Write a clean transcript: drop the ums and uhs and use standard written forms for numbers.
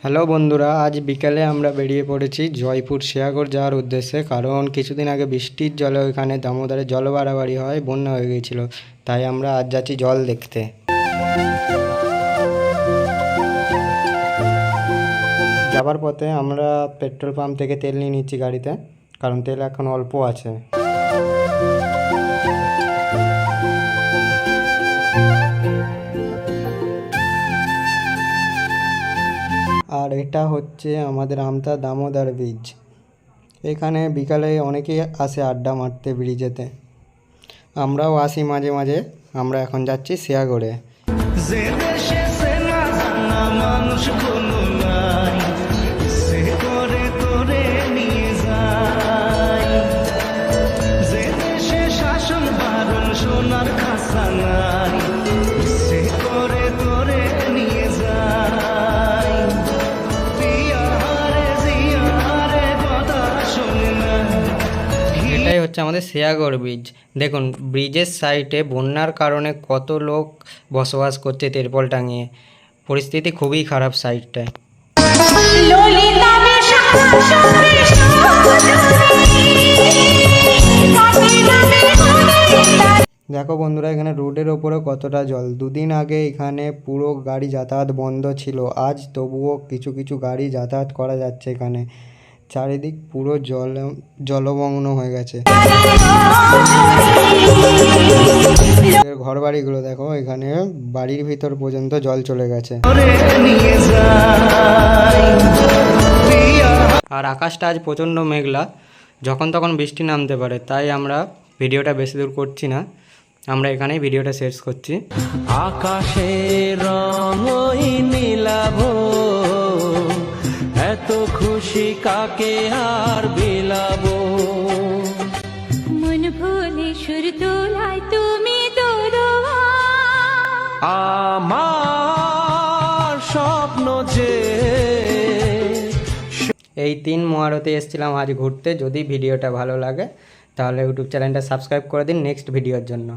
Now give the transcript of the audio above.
Hello বন্ধুরা, আজ বিকেলে আমরা বেরিয়ে পড়েছি জয়পুর শেয়াগড় যাওয়ার উদ্দেশ্যে। কারণ কিছুদিন আগে বৃষ্টির জলে ওইখানে দামোদরে জল বাড়াবাড়ি হয়, বন্যা হয়ে গিয়েছিল। তাই আমরা আজ যাচ্ছি জল দেখতে। যাবার পথে আমরা পেট্রোল পাম্প থেকে তেল নিয়ে নিচ্ছি গাড়িতে, কারণ তেল এখন অল্প আছে। আর এটা হচ্ছে আমাদের আমতা দামোদর ব্রিজ। এখানে বিকালে অনেকেই আসে আড্ডা মারতে ব্রিজেতে, আমরাও আসি মাঝে মাঝে। আমরা এখন যাচ্ছি শেয়াগড়ে। এটাই হচ্ছে আমাদের শেয়াগড় ব্রিজ। দেখুন ব্রিজের সাইডে বন্যার কারণে কত লোক বসবাস করছে তেরপল টাঙিয়ে। পরিস্থিতি খুবই খারাপ সাইডটায়। দেখো বন্ধুরা, এখানে রোডের ওপরে কতটা জল। দুদিন আগে এখানে পুরো গাড়ি যাতায়াত বন্ধ ছিল, আজ তবুও কিছু কিছু গাড়ি যাতায়াত করা যাচ্ছে। এখানে চারিদিক পুরো জলমগ্ন হয়ে গেছে। ঘর বাড়িগুলো দেখো, এখানে বাড়ির ভিতর পর্যন্ত জল চলে গেছে। আর আকাশটা আজ প্রচণ্ড মেঘলা, যখন তখন বৃষ্টি নামতে পারে। তাই আমরা ভিডিওটা বেশি দূর করছি না, আমরা এখানেই ভিডিওটা শেষ করছি। আকাশের রঙই নীলাভ, এত খুশি কাকে আর বিলাবো। মন ভুলে সুর তোলায় তুমি দোরোয়া, আমার স্বপ্ন যে। এই 3 মহারতে এসেছিলাম আজ ঘুরতে। যদি ভিডিওটা ভালো লাগে তাহলে ইউটিউব চ্যানেলটা সাবস্ক্রাইব করে দিন নেক্সট ভিডিওর জন্য।